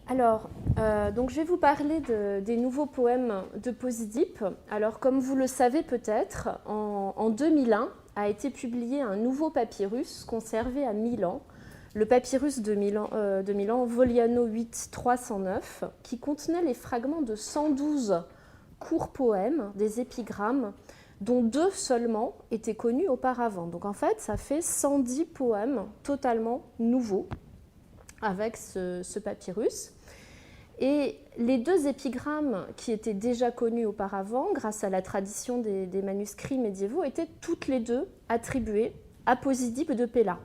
Alors, donc je vais vous parler des nouveaux poèmes de Posidip. Alors, comme vous le savez peut-être, en 2001 a été publié un nouveau papyrus conservé à Milan, le papyrus de Milan Voliano 8 309, qui contenait les fragments de 112 courts poèmes, des épigrammes, dont 2 seulement étaient connus auparavant. Donc en fait, ça fait 110 poèmes totalement nouveaux avec ce papyrus. Et les 2 épigrammes qui étaient déjà connus auparavant, grâce à la tradition des manuscrits médiévaux, étaient toutes les 2 attribuées à Posidip de Péla,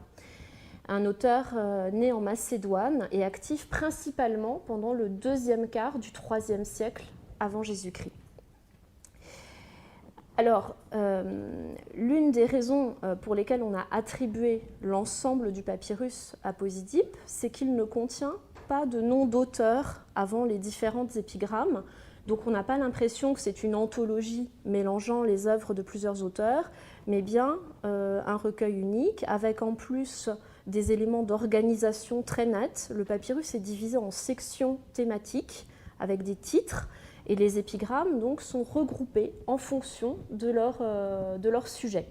un auteur né en Macédoine et actif principalement pendant le 2e quart du 3e siècle avant Jésus-Christ. Alors, l'une des raisons pour lesquelles on a attribué l'ensemble du papyrus à Posidip, c'est qu'il ne contient pas de nom d'auteur avant les différentes épigrammes. Donc on n'a pas l'impression que c'est une anthologie mélangeant les œuvres de plusieurs auteurs, mais bien un recueil unique, avec en plus des éléments d'organisation très nets. Le papyrus est divisé en sections thématiques, avec des titres, et les épigrammes donc, sont regroupés en fonction de leur sujet.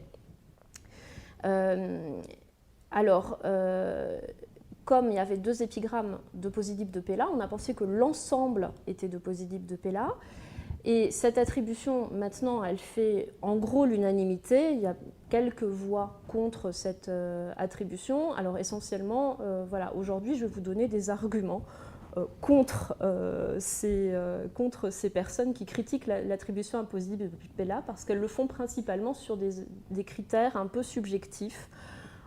Comme il y avait 2 épigrammes de Posidip de Péla, on a pensé que l'ensemble était de Posidip de Péla. Et cette attribution, maintenant, elle fait en gros l'unanimité. Il y a quelques voix contre cette attribution. Alors essentiellement, voilà, aujourd'hui, je vais vous donner des arguments contre ces personnes qui critiquent l'attribution à Posidip de Péla, parce qu'elles le font principalement sur des critères un peu subjectifs,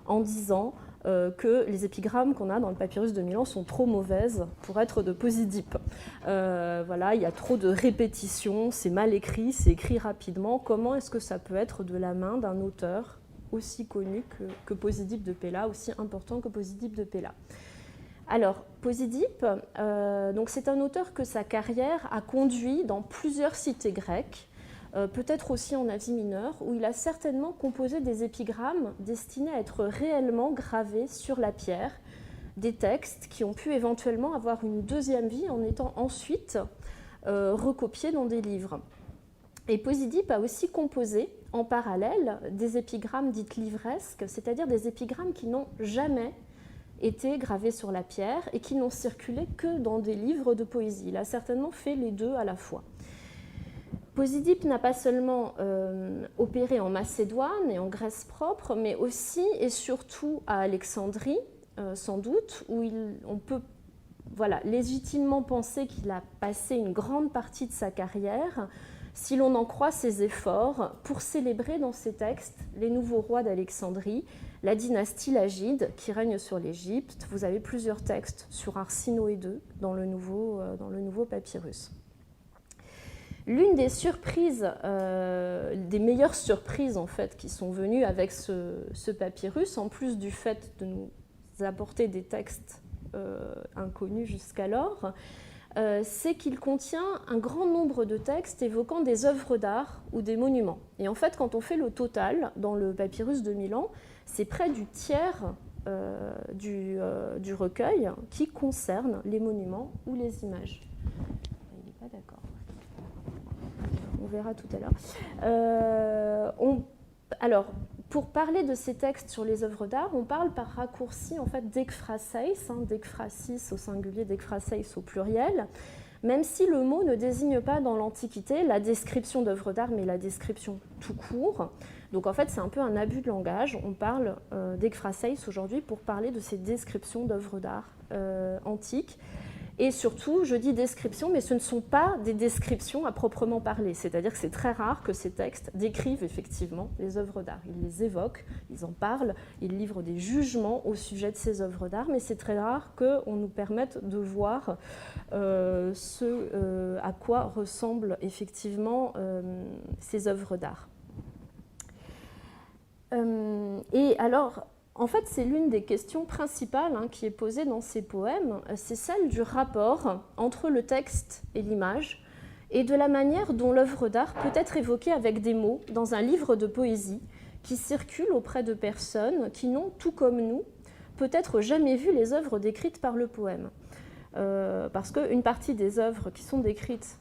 en disant que les épigrammes qu'on a dans le papyrus de Milan sont trop mauvaises pour être de Posidip. Voilà, il y a trop de répétitions, c'est mal écrit, c'est écrit rapidement. Comment est-ce que ça peut être de la main d'un auteur aussi connu que Posidip de Péla, aussi important que Posidip de Péla? Alors, Posidip, c'est un auteur que sa carrière a conduit dans plusieurs cités grecques, peut-être aussi en Asie mineure, où il a certainement composé des épigrammes destinés à être réellement gravés sur la pierre, des textes qui ont pu éventuellement avoir une 2e vie en étant ensuite recopiés dans des livres. Et Posidip a aussi composé en parallèle des épigrammes dites livresques, c'est-à-dire des épigrammes qui n'ont jamais été gravés sur la pierre et qui n'ont circulé que dans des livres de poésie. Il a certainement fait les 2 à la fois. Posidip n'a pas seulement opéré en Macédoine et en Grèce propre, mais aussi et surtout à Alexandrie, sans doute, où on peut légitimement penser qu'il a passé une grande partie de sa carrière, si l'on en croit ses efforts, pour célébrer dans ses textes les nouveaux rois d'Alexandrie, la dynastie lagide qui règne sur l'Égypte. Vous avez plusieurs textes sur Arsinoé II dans le nouveau papyrus. L'une des surprises, des meilleures surprises en fait, qui sont venues avec ce papyrus, en plus du fait de nous apporter des textes inconnus jusqu'alors, c'est qu'il contient un grand nombre de textes évoquant des œuvres d'art ou des monuments. Et en fait, quand on fait le total dans le papyrus de Milan, c'est près du tiers du recueil qui concerne les monuments ou les images. Il n'est pas d'accord. On verra tout à l'heure. Alors, pour parler de ces textes sur les œuvres d'art, on parle par raccourci en fait d'ekphraseis, d'ekphrasis au singulier, d'ekphraseis au pluriel, même si le mot ne désigne pas dans l'Antiquité la description d'œuvres d'art, mais la description tout court. Donc en fait, c'est un peu un abus de langage. On parle d'ekphraseis aujourd'hui pour parler de ces descriptions d'œuvres d'art antiques. Et surtout, je dis description, mais ce ne sont pas des descriptions à proprement parler. C'est-à-dire que c'est très rare que ces textes décrivent effectivement les œuvres d'art. Ils les évoquent, ils en parlent, ils livrent des jugements au sujet de ces œuvres d'art, mais c'est très rare qu'on nous permette de voir à quoi ressemblent effectivement ces œuvres d'art. Et alors, en fait, c'est l'une des questions principales qui est posée dans ces poèmes, c'est celle du rapport entre le texte et l'image, et de la manière dont l'œuvre d'art peut être évoquée avec des mots dans un livre de poésie qui circule auprès de personnes qui n'ont, tout comme nous, peut-être jamais vu les œuvres décrites par le poème. parce qu'une partie des œuvres qui sont décrites,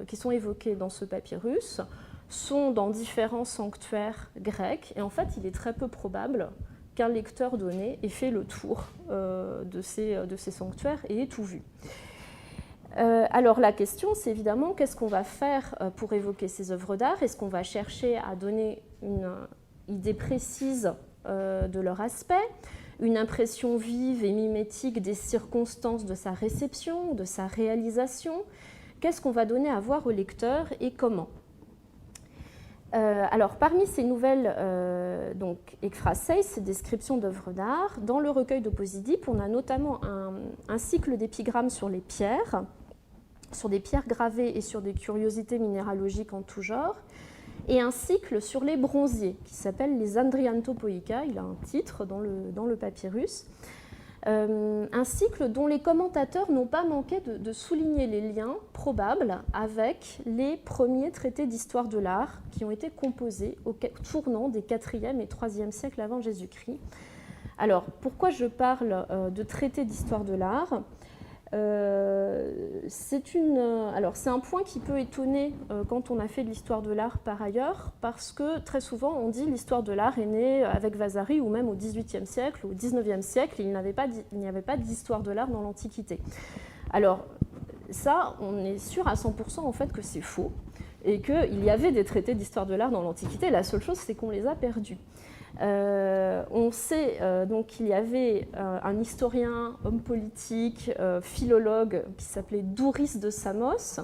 qui sont évoquées dans ce papyrus, sont dans différents sanctuaires grecs, et en fait, il est très peu probable qu'un lecteur donné ait fait le tour de ces sanctuaires et ait tout vu. Alors la question, c'est évidemment qu'est-ce qu'on va faire pour évoquer ces œuvres d'art? Est-ce qu'on va chercher à donner une idée précise de leur aspect, une impression vive et mimétique des circonstances de sa réception, de sa réalisation? Qu'est-ce qu'on va donner à voir au lecteur et comment? Alors, parmi ces nouvelles ekphrases, ces descriptions d'œuvres d'art, dans le recueil de Posidipe, on a notamment un cycle d'épigrammes sur les pierres, sur des pierres gravées et sur des curiosités minéralogiques en tout genre, et un cycle sur les bronziers, qui s'appelle les Andriantopoica, il a un titre dans le papyrus, un cycle dont les commentateurs n'ont pas manqué de souligner les liens probables avec les premiers traités d'histoire de l'art qui ont été composés au tournant des 4e et 3e siècles avant Jésus-Christ. Alors, pourquoi je parle de traités d'histoire de l'art ? C'est un point qui peut étonner quand on a fait de l'histoire de l'art par ailleurs, parce que très souvent on dit l'histoire de l'art est née avec Vasari ou même au XVIIIe siècle ou au XIXe siècle, il n'y avait pas d'histoire de l'art dans l'Antiquité. Alors ça, on est sûr à 100% en fait que c'est faux et qu'il y avait des traités d'histoire de l'art dans l'Antiquité, la seule chose c'est qu'on les a perdus. On sait donc qu'il y avait un historien, homme politique, philologue qui s'appelait Douris de Samos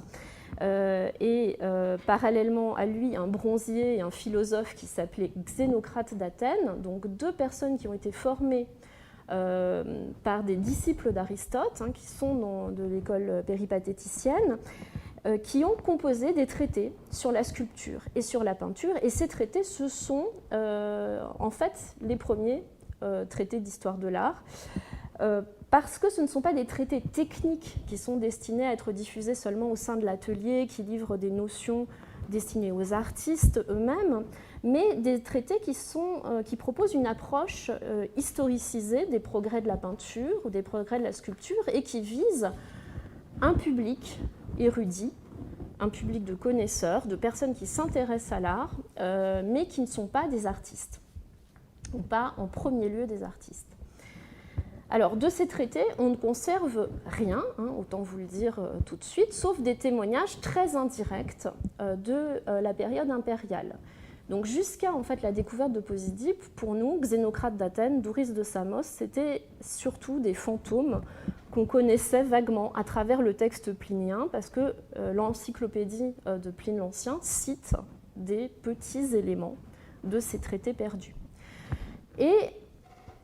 et parallèlement à lui un bronzier et un philosophe qui s'appelait Xénocrate d'Athènes, donc deux personnes qui ont été formées par des disciples d'Aristote qui sont de l'école péripatéticienne, qui ont composé des traités sur la sculpture et sur la peinture. Et ces traités, ce sont en fait les premiers traités d'histoire de l'art, parce que ce ne sont pas des traités techniques qui sont destinés à être diffusés seulement au sein de l'atelier, qui livrent des notions destinées aux artistes eux-mêmes, mais des traités qui proposent une approche historicisée des progrès de la peinture ou des progrès de la sculpture et qui visent un public érudits, un public de connaisseurs, de personnes qui s'intéressent à l'art, mais qui ne sont pas des artistes, ou pas en premier lieu des artistes. Alors, de ces traités, on ne conserve rien, autant vous le dire tout de suite, sauf des témoignages très indirects de la période impériale. Donc, jusqu'à en fait, la découverte de Posidipe, pour nous, Xénocrate d'Athènes, Douris de Samos, c'était surtout des fantômes qu'on connaissait vaguement à travers le texte plinien, parce que l'encyclopédie de Pline l'Ancien cite des petits éléments de ces traités perdus. Et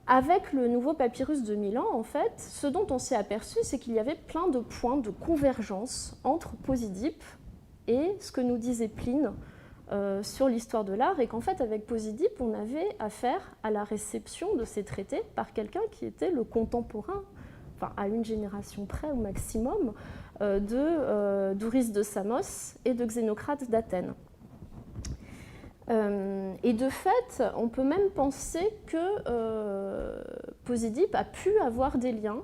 avec le nouveau papyrus de Milan, en fait, ce dont on s'est aperçu, c'est qu'il y avait plein de points de convergence entre Posidipe et ce que nous disait Pline sur l'histoire de l'art, et qu'en fait, avec Posidipe, on avait affaire à la réception de ces traités par quelqu'un qui était le contemporain, enfin à une génération près au maximum, de Douris de Samos et de Xénocrate d'Athènes. Et de fait, on peut même penser que Posidipe a pu avoir des liens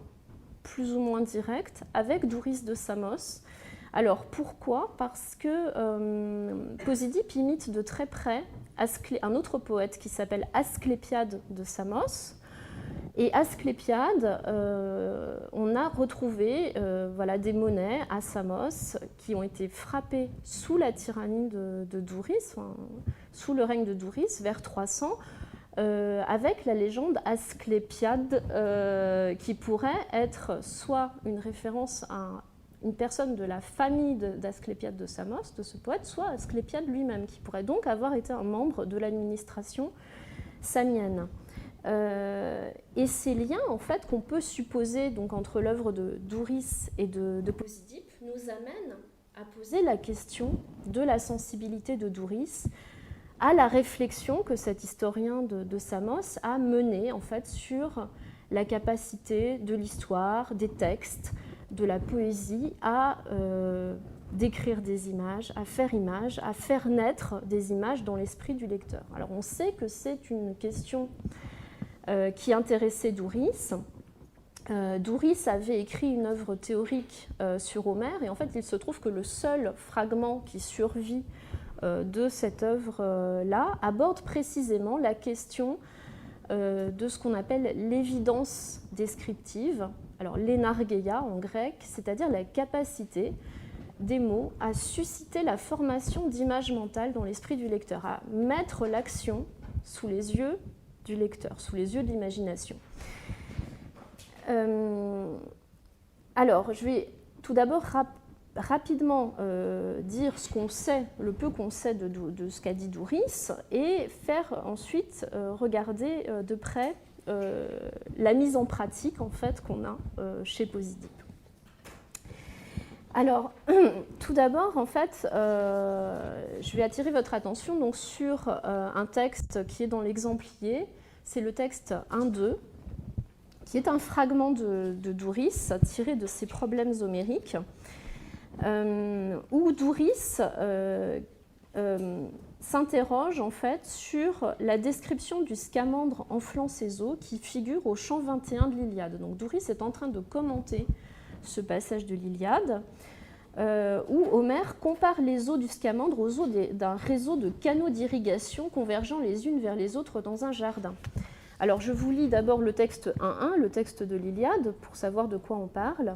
plus ou moins directs avec Douris de Samos. Alors pourquoi ? Parce que Posidipe imite de très près un autre poète qui s'appelle Asclépiade de Samos. Et Asclépiade, on a retrouvé des monnaies à Samos qui ont été frappées sous la tyrannie de Douris, sous le règne de Douris, vers 300, avec la légende Asclépiade qui pourrait être soit une référence à une personne de la famille d'Asclépiade de Samos, de ce poète, soit Asclépiade lui-même, qui pourrait donc avoir été un membre de l'administration samienne. Et ces liens, en fait, qu'on peut supposer donc, entre l'œuvre de Douris et de Posidipe, nous amènent à poser la question de la sensibilité de Douris à la réflexion que cet historien de Samos a menée, en fait, sur la capacité de l'histoire, des textes, de la poésie à décrire des images, à faire naître des images dans l'esprit du lecteur. Alors on sait que c'est une question qui intéressait Douris, Douris avait écrit une œuvre théorique sur Homère, et en fait, il se trouve que le seul fragment qui survit de cette œuvre-là aborde précisément la question de ce qu'on appelle l'évidence descriptive, alors l'enargeia en grec, c'est-à-dire la capacité des mots à susciter la formation d'images mentales dans l'esprit du lecteur, à mettre l'action sous les yeux du lecteur, sous les yeux de l'imagination. Alors, je vais tout d'abord rapidement dire ce qu'on sait, le peu qu'on sait de ce qu'a dit Douris, et faire ensuite regarder de près la mise en pratique en fait, qu'on a chez Posidip. Alors, tout d'abord, en fait, je vais attirer votre attention donc, sur un texte qui est dans l'exemplier. C'est le texte 1-2, qui est un fragment de Douris tiré de ses problèmes homériques, où Douris s'interroge en fait sur la description du scamandre enflant ses os qui figure au chant 21 de l'Iliade. Donc Douris est en train de commenter ce passage de l'Iliade, où Homère compare les eaux du scamandre aux eaux d'un réseau de canaux d'irrigation convergeant les unes vers les autres dans un jardin. Alors je vous lis d'abord le texte 1.1, le texte de l'Iliade, pour savoir de quoi on parle.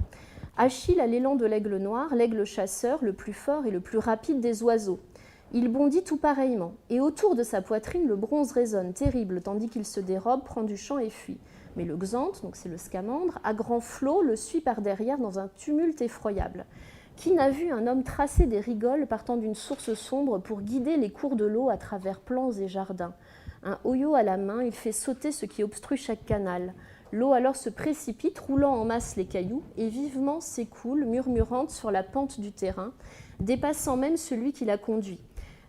Achille a l'élan de l'aigle noir, l'aigle chasseur, le plus fort et le plus rapide des oiseaux. Il bondit tout pareillement, et autour de sa poitrine le bronze résonne, terrible, tandis qu'il se dérobe, prend du champ et fuit. Mais le xanthe, donc c'est le scamandre, à grand flot, le suit par derrière dans un tumulte effroyable. Qui n'a vu un homme tracer des rigoles partant d'une source sombre pour guider les cours de l'eau à travers plans et jardins? Un hoyo à la main, il fait sauter ce qui obstrue chaque canal. L'eau alors se précipite, roulant en masse les cailloux, et vivement s'écoule, murmurante sur la pente du terrain, dépassant même celui qui la conduit.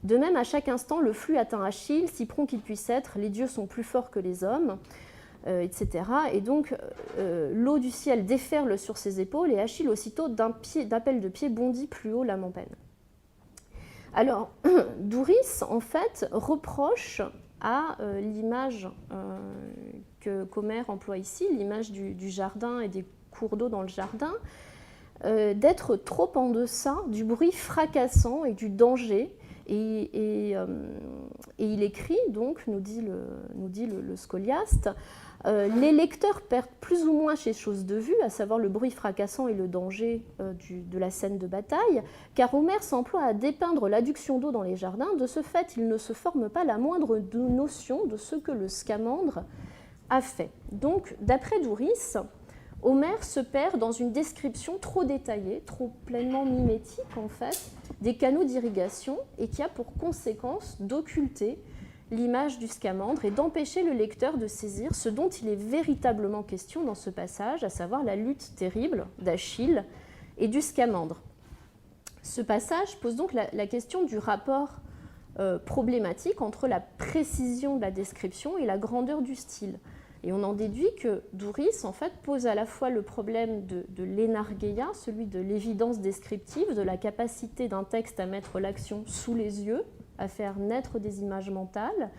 De même, à chaque instant, le flux atteint Achille, si prompt qu'il puisse être, les dieux sont plus forts que les hommes, etc. Et donc, l'eau du ciel déferle sur ses épaules, et Achille, aussitôt, d'appel de pied, bondit plus haut, l'âme en peine. Alors, Douris, en fait, reproche à l'image qu'Homère emploie ici, l'image du jardin et des cours d'eau dans le jardin, d'être trop en deçà du bruit fracassant et du danger. Et il écrit, donc, nous dit le scoliaste, les lecteurs perdent plus ou moins ces choses de vue, à savoir le bruit fracassant et le danger de la scène de bataille, car Homère s'emploie à dépeindre l'adduction d'eau dans les jardins. De ce fait, il ne se forme pas la moindre notion de ce que le scamandre a fait. Donc, d'après Douris, Homère se perd dans une description trop détaillée, trop pleinement mimétique en fait, des canaux d'irrigation, et qui a pour conséquence d'occulter l'image du scamandre et d'empêcher le lecteur de saisir ce dont il est véritablement question dans ce passage, à savoir la lutte terrible d'Achille et du scamandre. Ce passage pose donc la question du rapport problématique entre la précision de la description et la grandeur du style. Et on en déduit que Douris, en fait, pose à la fois le problème de l'enargeia, celui de l'évidence descriptive, de la capacité d'un texte à mettre l'action sous les yeux, à faire naître des images mentales,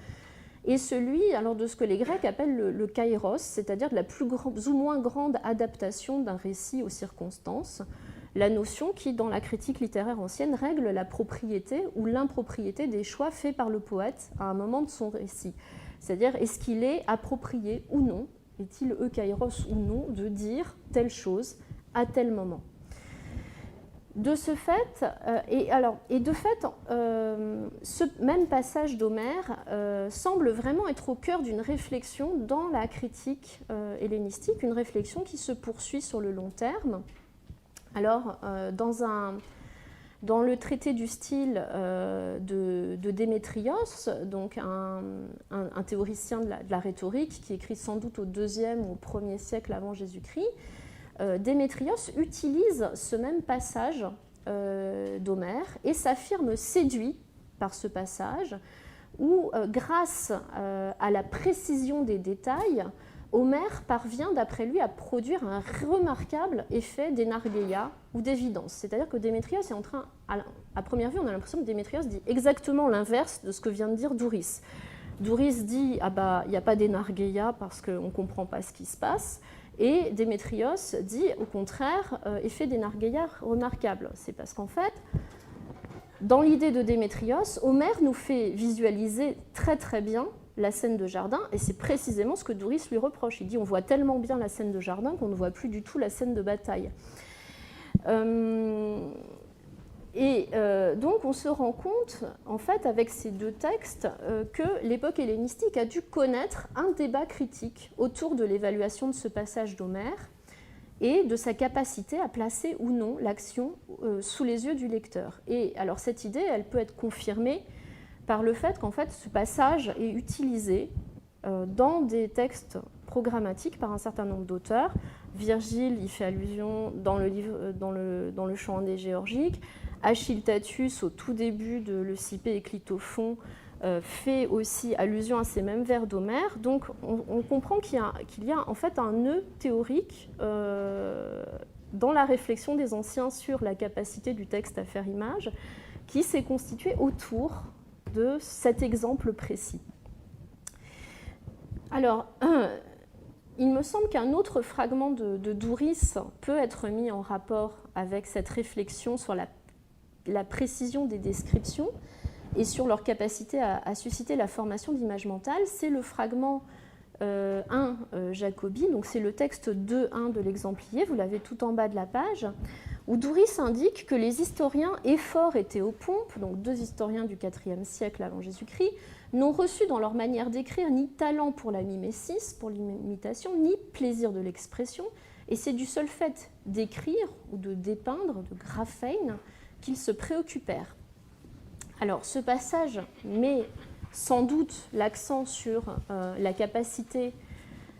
et celui alors, de ce que les Grecs appellent le kairos, c'est-à-dire de la plus ou moins grande adaptation d'un récit aux circonstances, la notion qui, dans la critique littéraire ancienne, règle la propriété ou l'impropriété des choix faits par le poète à un moment de son récit. C'est-à-dire, est-ce qu'il est approprié ou non, est-il eukairos ou non, de dire telle chose à tel moment. De ce fait, ce même passage d'Homère semble vraiment être au cœur d'une réflexion dans la critique hellénistique, une réflexion qui se poursuit sur le long terme. Alors, dans le traité du style de Démétrios, donc un théoricien de la rhétorique qui écrit sans doute au IIe ou au 1er siècle avant Jésus-Christ, Démétrios utilise ce même passage d'Homère et s'affirme séduit par ce passage où, grâce à la précision des détails, Homère parvient, d'après lui, à produire un remarquable effet d'énargeia ou d'évidence. C'est-à-dire que Démétrios est en train, à première vue, on a l'impression que Démétrios dit exactement l'inverse de ce que vient de dire Douris. Douris dit « Ah bah, il n'y a pas d'énargeia parce qu'on ne comprend pas ce qui se passe ». Et Démétrios dit au contraire effet d'Énargeia remarquable. C'est parce qu'en fait, dans l'idée de Démétrios, Homère nous fait visualiser très très bien la scène de jardin, et c'est précisément ce que Douris lui reproche. Il dit on voit tellement bien la scène de jardin qu'on ne voit plus du tout la scène de bataille. Donc on se rend compte, en fait, avec ces deux textes, que l'époque hellénistique a dû connaître un débat critique autour de l'évaluation de ce passage d'Homère et de sa capacité à placer ou non l'action sous les yeux du lecteur. Et alors cette idée, elle peut être confirmée par le fait qu'en fait ce passage est utilisé dans des textes programmatiques par un certain nombre d'auteurs. Virgile y fait allusion dans le chant des Géorgiques. Achille Tatius, au tout début de Leucippe et Clitophon, fait aussi allusion à ces mêmes vers d'Homère. Donc on comprend qu'il y a en fait un nœud théorique dans la réflexion des anciens sur la capacité du texte à faire image, qui s'est constitué autour de cet exemple précis. Alors, il me semble qu'un autre fragment de Douris peut être mis en rapport avec cette réflexion sur la précision des descriptions et sur leur capacité à susciter la formation d'image mentale. C'est le fragment 1 Jacobi, donc c'est le texte 2.1 de l'exemplier, vous l'avez tout en bas de la page, où Douris indique que les historiens Éphore et Théopompe, donc deux historiens du IVe siècle avant Jésus-Christ, n'ont reçu dans leur manière d'écrire ni talent pour la mimésis, pour l'imitation, ni plaisir de l'expression, et c'est du seul fait d'écrire ou de dépeindre, de graphein, qu'ils se préoccupèrent. Alors ce passage met sans doute l'accent sur la capacité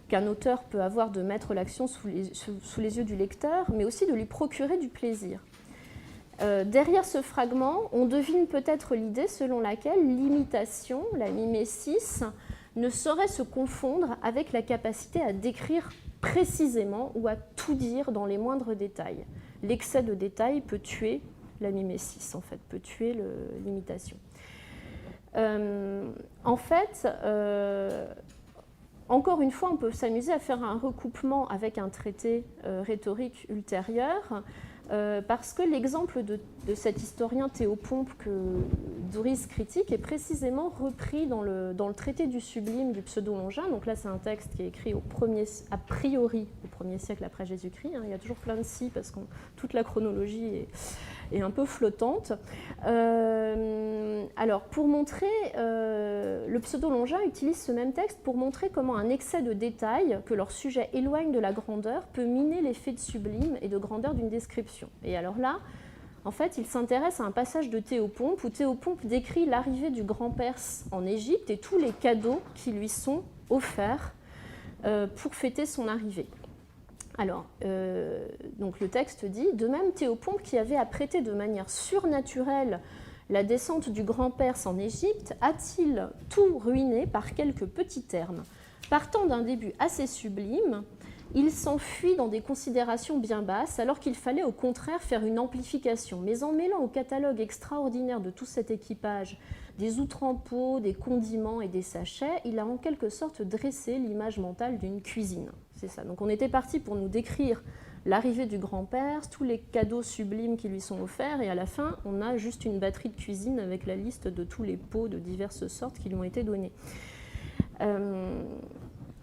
qu'un auteur peut avoir de mettre l'action sous les yeux du lecteur, mais aussi de lui procurer du plaisir. Derrière ce fragment, on devine peut-être l'idée selon laquelle l'imitation, la mimésis, ne saurait se confondre avec la capacité à décrire précisément ou à tout dire dans les moindres détails. L'excès de détails peut tuer la mimésis, en fait, peut tuer l'imitation. En fait, encore une fois, on peut s'amuser à faire un recoupement avec un traité rhétorique ultérieur, parce que l'exemple de cet historien Théopompe que Douris critique est précisément repris dans le traité du Sublime du Pseudo-Longin. Donc là, c'est un texte qui est écrit a priori au 1er siècle après Jésus-Christ. Il y a toujours plein de si, parce que toute la chronologie est un peu flottante. Alors, pour montrer, le Pseudo-Longin utilise ce même texte pour montrer comment un excès de détails que leur sujet éloigne de la grandeur peut miner l'effet de sublime et de grandeur d'une description. Et alors là, en fait, il s'intéresse à un passage de Théopompe où Théopompe décrit l'arrivée du grand Perse en Égypte et tous les cadeaux qui lui sont offerts pour fêter son arrivée. Alors, donc le texte dit « De même, Théopompe, qui avait apprêté de manière surnaturelle la descente du grand Perse en Égypte, a-t-il tout ruiné par quelques petits termes. Partant d'un début assez sublime, il s'enfuit dans des considérations bien basses, alors qu'il fallait au contraire faire une amplification. Mais en mêlant au catalogue extraordinaire de tout cet équipage des outrempaux, des condiments et des sachets, il a en quelque sorte dressé l'image mentale d'une cuisine. » C'est ça. Donc on était parti pour nous décrire l'arrivée du grand Perse, tous les cadeaux sublimes qui lui sont offerts, et à la fin, on a juste une batterie de cuisine avec la liste de tous les pots de diverses sortes qui lui ont été donnés.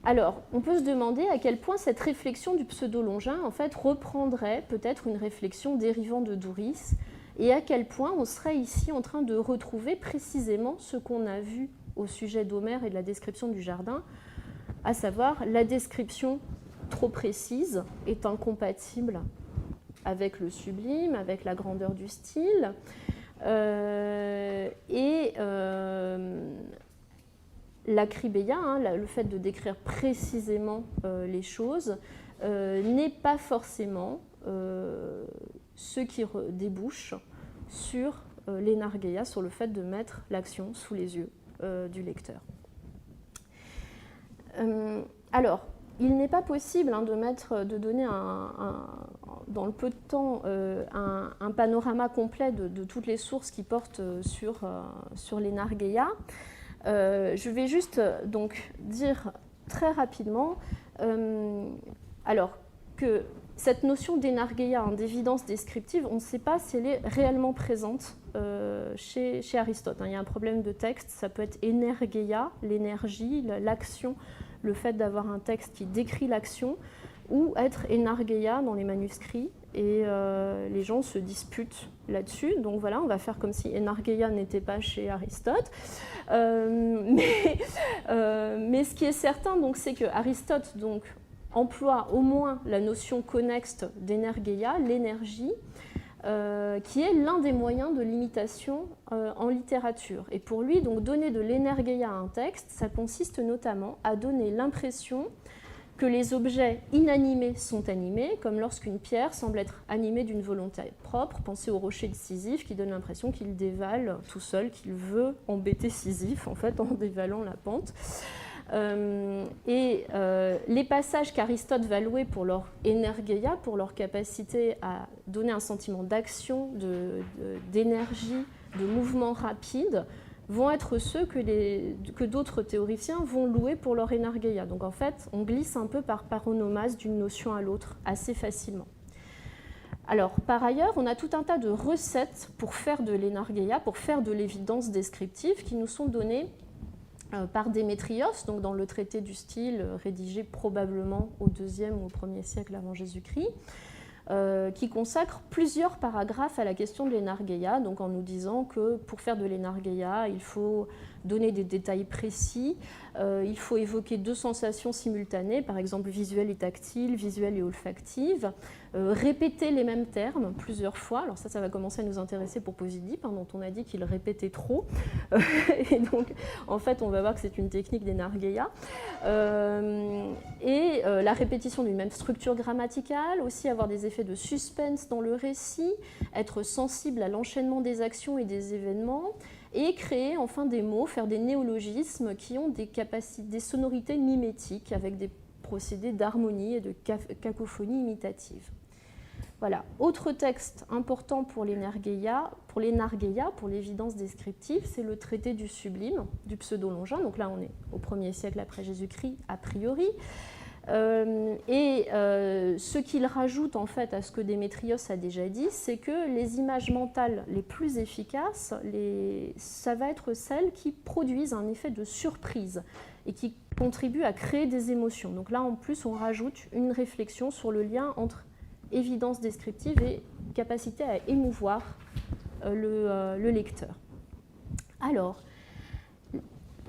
Alors, on peut se demander à quel point cette réflexion du Pseudo-Longin, en fait, reprendrait peut-être une réflexion dérivant de Douris, et à quel point on serait ici en train de retrouver précisément ce qu'on a vu au sujet d'Homère et de la description du jardin, à savoir la description trop précise est incompatible avec le sublime, avec la grandeur du style, l'acribeia, le fait de décrire précisément les choses, n'est pas forcément ce qui débouche sur l'énargeia, sur le fait de mettre l'action sous les yeux du lecteur. Alors, il n'est pas possible de donner dans le peu de temps un panorama complet de toutes les sources qui portent sur l'énargeia. Je vais juste donc dire très rapidement, Alors que cette notion d'énargeia, d'évidence descriptive, on ne sait pas si elle est réellement présente chez Aristote. Il y a un problème de texte, ça peut être énergeia, l'énergie, l'action, le fait d'avoir un texte qui décrit l'action, ou être énargeia dans les manuscrits, et les gens se disputent là-dessus. Donc voilà, on va faire comme si énargeia n'était pas chez Aristote. Mais ce qui est certain, c'est que Aristote emploie au moins la notion connexe d'énergeia, l'énergie, qui est l'un des moyens de l'imitation en littérature. Et pour lui, donner de l'énergeia à un texte, ça consiste notamment à donner l'impression que les objets inanimés sont animés, comme lorsqu'une pierre semble être animée d'une volonté propre. Pensez au rocher de Sisyphe qui donne l'impression qu'il dévale tout seul, qu'il veut embêter Sisyphe en fait en dévalant la pente. Les passages qu'Aristote va louer pour leur énergeia, pour leur capacité à donner un sentiment d'action, d'énergie, de mouvement rapide, vont être ceux que d'autres théoriciens vont louer pour leur énergeia. Donc en fait, on glisse un peu par paronomase d'une notion à l'autre assez facilement. Alors, par ailleurs, on a tout un tas de recettes pour faire de l'énergeia, pour faire de l'évidence descriptive, qui nous sont données par Démétrios, donc dans le traité du style rédigé probablement au IIe ou au 1er siècle avant Jésus-Christ, qui consacre plusieurs paragraphes à la question de l'énergeia, donc en nous disant que pour faire de l'énergeia, il faut donner des détails précis, il faut évoquer deux sensations simultanées, par exemple visuelle et tactile, visuelle et olfactive, répéter les mêmes termes plusieurs fois. Alors ça va commencer à nous intéresser pour Posidip, dont on a dit qu'il répétait trop. Et donc, en fait, on va voir que c'est une technique d'énergeia. La répétition d'une même structure grammaticale, aussi avoir des effets de suspense dans le récit, être sensible à l'enchaînement des actions et des événements, et créer enfin des mots, faire des néologismes qui ont des sonorités mimétiques avec des procédés d'harmonie et de cacophonie imitative. Voilà. Autre texte important pour l'énergeia, pour l'évidence descriptive, c'est le traité du Sublime, du Pseudo-Longin. Donc là, on est au 1er siècle après Jésus-Christ, a priori. Ce qu'il rajoute en fait à ce que Démétrios a déjà dit, c'est que les images mentales les plus efficaces, ça va être celles qui produisent un effet de surprise et qui contribuent à créer des émotions. Donc là, en plus, on rajoute une réflexion sur le lien entre évidence descriptive et capacité à émouvoir le lecteur. Alors,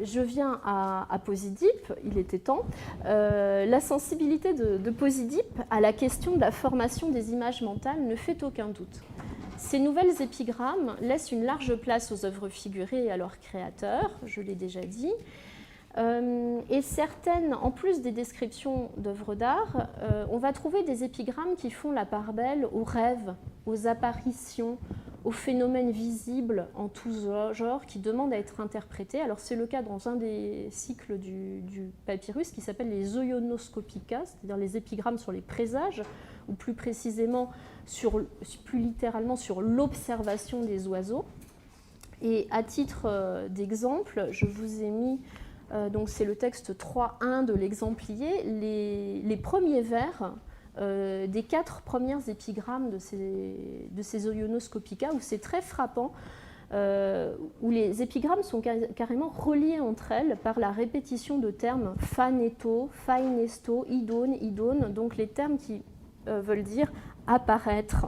je viens à Posidip, il était temps. La sensibilité de Posidip à la question de la formation des images mentales ne fait aucun doute. Ces nouvelles épigrammes laissent une large place aux œuvres figurées et à leurs créateurs, je l'ai déjà dit. Et certaines, en plus des descriptions d'œuvres d'art, on va trouver des épigrammes qui font la part belle aux rêves, aux apparitions, aux phénomènes visibles en tous genres qui demandent à être interprétés. Alors c'est le cas dans un des cycles du papyrus qui s'appelle les Oionoskopikas, c'est-à-dire les épigrammes sur les présages, ou plus précisément, plus littéralement sur l'observation des oiseaux. Et à titre d'exemple, je vous ai mis, donc c'est le texte 3.1 de l'exemplier, les premiers vers des 4 premières épigrammes de ces Oionoskopikas, où c'est très frappant, où les épigrammes sont carrément reliées entre elles par la répétition de termes phaneto, phainesto, idone, donc les termes qui veulent dire apparaître,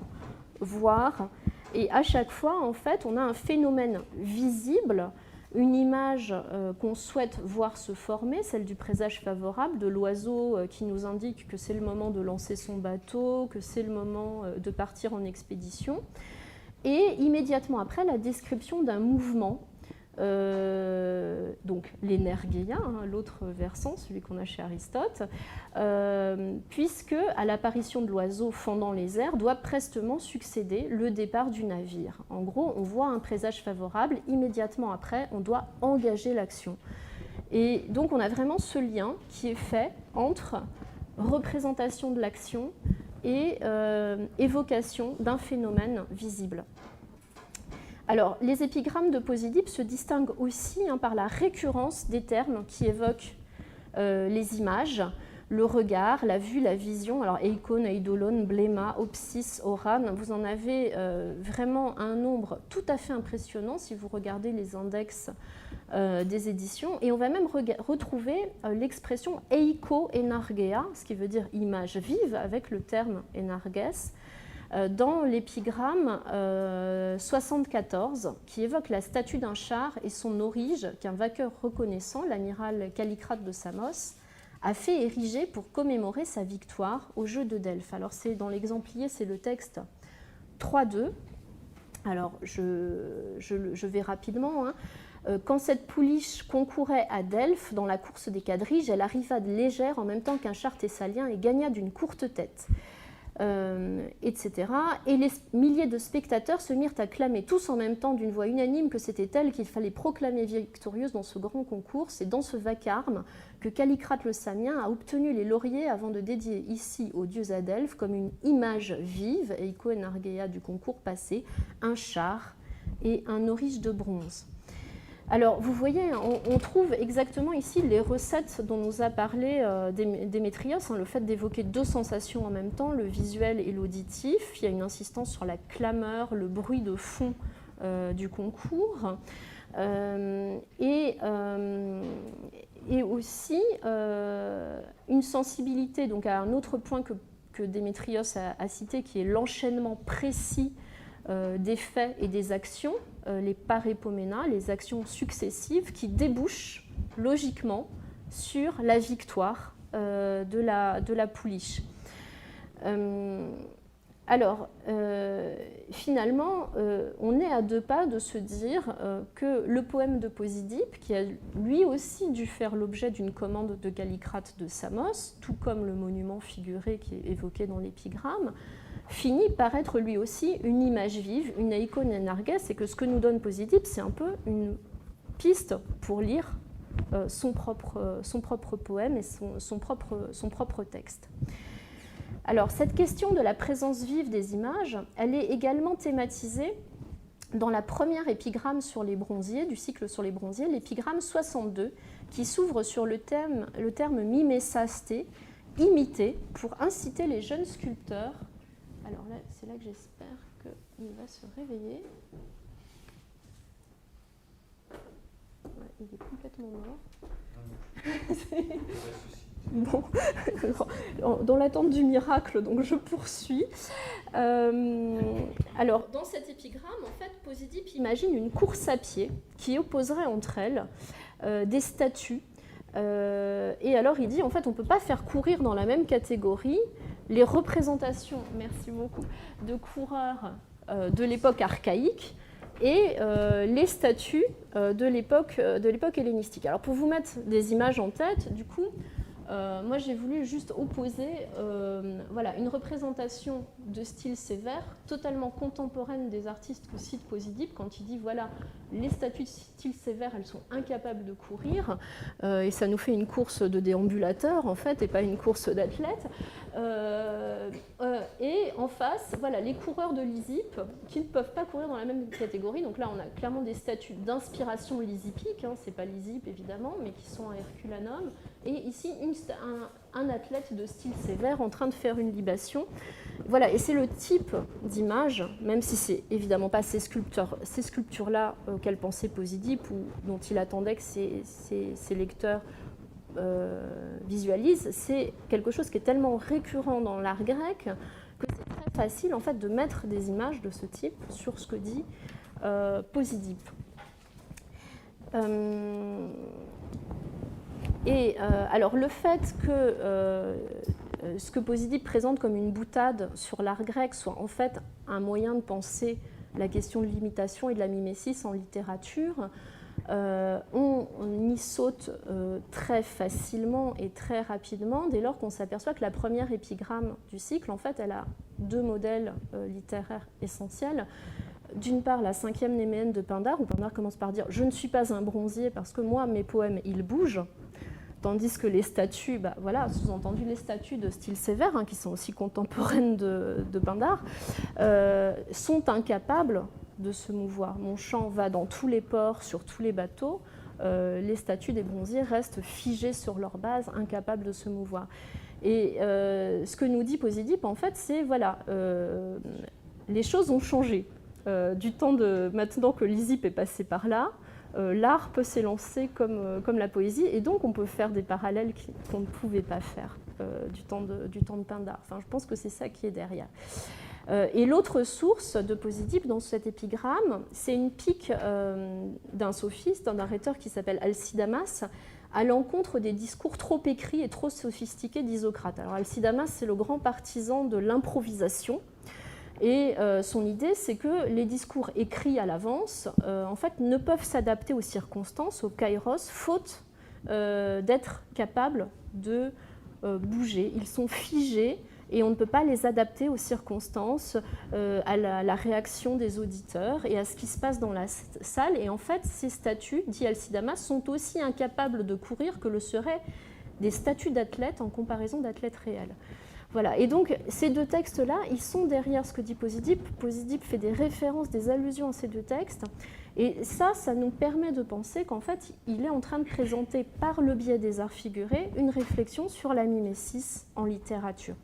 voir, et à chaque fois, en fait, on a un phénomène visible, une image qu'on souhaite voir se former, celle du présage favorable, de l'oiseau qui nous indique que c'est le moment de lancer son bateau, que c'est le moment de partir en expédition. Et immédiatement après, la description d'un mouvement, donc l'énergeia, l'autre versant, celui qu'on a chez Aristote, puisque à l'apparition de l'oiseau fendant les airs doit prestement succéder le départ du navire. En gros, on voit un présage favorable, immédiatement après, on doit engager l'action. Et donc on a vraiment ce lien qui est fait entre représentation de l'action et évocation d'un phénomène visible. Alors, les épigrammes de Posidip se distinguent aussi par la récurrence des termes qui évoquent les images. le regard, la vue, la vision. Alors eikon, eidolon, bléma, opsis, oran, vous en avez vraiment un nombre tout à fait impressionnant si vous regardez les index des éditions. Et on va même retrouver l'expression eiko enargea, ce qui veut dire image vive, avec le terme enarges, dans l'épigramme 74, qui évoque la statue d'un char et son orige, qu'un vainqueur reconnaissant, l'amiral Callicrate de Samos, a fait ériger pour commémorer sa victoire au jeu de Delphes. Alors c'est dans l'exemplier, c'est le texte 3.2. Alors je vais rapidement. Quand cette pouliche concourait à Delphes dans la course des quadriges, elle arriva de légère en même temps qu'un char thessalien et gagna d'une courte tête. Etc. Et les milliers de spectateurs se mirent à clamer tous en même temps d'une voix unanime que c'était elle qu'il fallait proclamer victorieuse dans ce grand concours. C'est dans ce vacarme que Callicrate le Samien a obtenu les lauriers avant de dédier ici aux dieux à Delphes comme une image vive, eiko enargea du concours passé, un char et un orige de bronze. Alors, vous voyez, on trouve exactement ici les recettes dont nous a parlé Démétrios, le fait d'évoquer deux sensations en même temps, le visuel et l'auditif. Il y a une insistance sur la clameur, le bruit de fond du concours. Et aussi une sensibilité donc, à un autre point que Démétrios a cité, qui est l'enchaînement précis des faits et des actions, les parépoména, les actions successives qui débouchent logiquement sur la victoire de la pouliche. Alors, finalement, on est à deux pas de se dire que le poème de Posidip, qui a lui aussi dû faire l'objet d'une commande de Callicrate de Samos, tout comme le monument figuré qui est évoqué dans l'épigramme, finit par être lui aussi une image vive, une eiko enarges, et que ce que nous donne Posidip, c'est un peu une piste pour lire son propre poème et son propre texte. Alors, cette question de la présence vive des images, elle est également thématisée dans la première épigramme sur les bronziers, du cycle sur les bronziers, l'épigramme 62, qui s'ouvre sur le terme mimesaste, imiter, pour inciter les jeunes sculpteurs. Alors là, c'est là que j'espère qu'il va se réveiller. Ouais, il est complètement mort. Bon, dans l'attente du miracle, donc je poursuis. Alors, dans cet épigramme, en fait, Posidip imagine une course à pied qui opposerait entre elles des statues. Et alors, il dit, en fait, on ne peut pas faire courir dans la même catégorie les représentations, merci beaucoup, de coureurs de l'époque archaïque et les statues de l'époque hellénistique. Alors, pour vous mettre des images en tête, du coup, moi, j'ai voulu juste opposer une représentation de style sévère, totalement contemporaine des artistes que cite Posidip, quand il dit, voilà, les statues de style sévère, elles sont incapables de courir, et ça nous fait une course de déambulateurs, en fait, et pas une course d'athlètes. Et en face, voilà, les coureurs de Lysippe, qui ne peuvent pas courir dans la même catégorie. Donc là, on a clairement des statues d'inspiration lysipique, hein, c'est pas Lysippe, évidemment, mais qui sont un Herculanum. Et ici, un athlète de style sévère en train de faire une libation. Voilà, et c'est le type d'image, même si c'est évidemment pas ces sculptures-là auxquelles pensait Posidip ou dont il attendait que ses lecteurs visualisent, c'est quelque chose qui est tellement récurrent dans l'art grec que c'est très facile en fait de mettre des images de ce type sur ce que dit Posidip. Alors le fait que ce que Posidip présente comme une boutade sur l'art grec soit en fait un moyen de penser la question de l'imitation et de la mimésis en littérature, on y saute très facilement et très rapidement dès lors qu'on s'aperçoit que la première épigramme du cycle, en fait, elle a deux modèles littéraires essentiels. D'une part, la 5e Néméenne de Pindare, où Pindare commence par dire « Je ne suis pas un bronzier parce que moi, mes poèmes, ils bougent », tandis que les statues, sous-entendu les statues de style sévère, hein, qui sont aussi contemporaines de Pindare, sont incapables de se mouvoir. Mon chant va dans tous les ports, sur tous les bateaux. Les statues des bronziers restent figées sur leur base, incapables de se mouvoir. Et ce que nous dit Posédipe, en fait, c'est voilà, les choses ont changé. Du temps de maintenant que Lysippe est passé par là, l'art peut s'élancer comme la poésie, et donc on peut faire des parallèles qu'on ne pouvait pas faire du temps de Pindare. Enfin, je pense que c'est ça qui est derrière. Et l'autre source de Posédipe dans cet épigramme, c'est une pique d'un sophiste, d'un rhéteur qui s'appelle Alcidamas, à l'encontre des discours trop écrits et trop sophistiqués d'Isocrate. Alors Alcidamas, c'est le grand partisan de l'improvisation, et son idée, c'est que les discours écrits à l'avance, en fait, ne peuvent s'adapter aux circonstances, au kairos, faute d'être capables de bouger. Ils sont figés, et on ne peut pas les adapter aux circonstances, à la réaction des auditeurs et à ce qui se passe dans la salle. Et en fait, ces statues, dit Alcidamas, sont aussi incapables de courir que le seraient des statues d'athlètes en comparaison d'athlètes réels. Voilà. Et donc, ces deux textes-là, ils sont derrière ce que dit Posédipe. Posédipe fait des références, des allusions à ces deux textes. Et ça nous permet de penser qu'en fait, il est en train de présenter, par le biais des arts figurés, une réflexion sur la mimésis en littérature.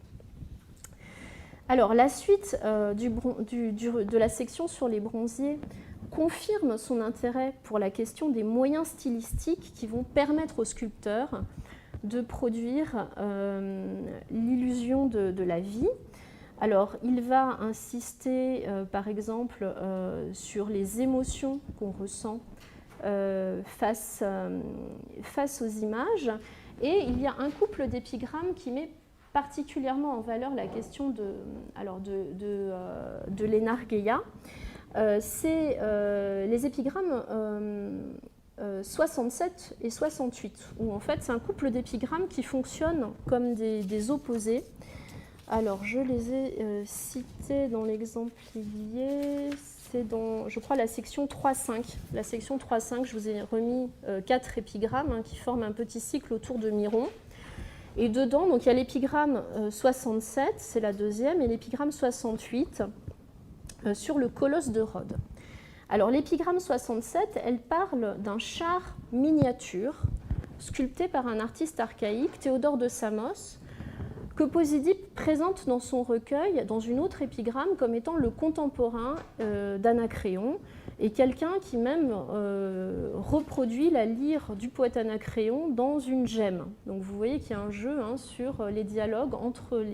Alors, la suite de la section sur les bronziers confirme son intérêt pour la question des moyens stylistiques qui vont permettre aux sculpteurs de produire l'illusion de la vie. Alors, il va insister, par exemple, sur les émotions qu'on ressent face aux images. Et il y a un couple d'épigrammes qui met particulièrement en valeur la question de l'Enargeia. C'est les épigrammes 67 et 68, où en fait c'est un couple d'épigrammes qui fonctionnent comme des opposés. Alors je les ai cités dans l'exemplier, c'est dans, je crois, la section 3.5. La section 3.5, je vous ai remis 4 épigrammes qui forment un petit cycle autour de Miron. Et dedans, donc, il y a l'épigramme 67, c'est la deuxième, et l'épigramme 68 sur le colosse de Rhodes. Alors l'épigramme 67, elle parle d'un char miniature sculpté par un artiste archaïque, Théodore de Samos, que Posédipe présente dans son recueil, dans une autre épigramme, comme étant le contemporain d'Anacréon, et quelqu'un qui même reproduit la lyre du poète Anacréon dans une gemme. Donc vous voyez qu'il y a un jeu sur les dialogues entre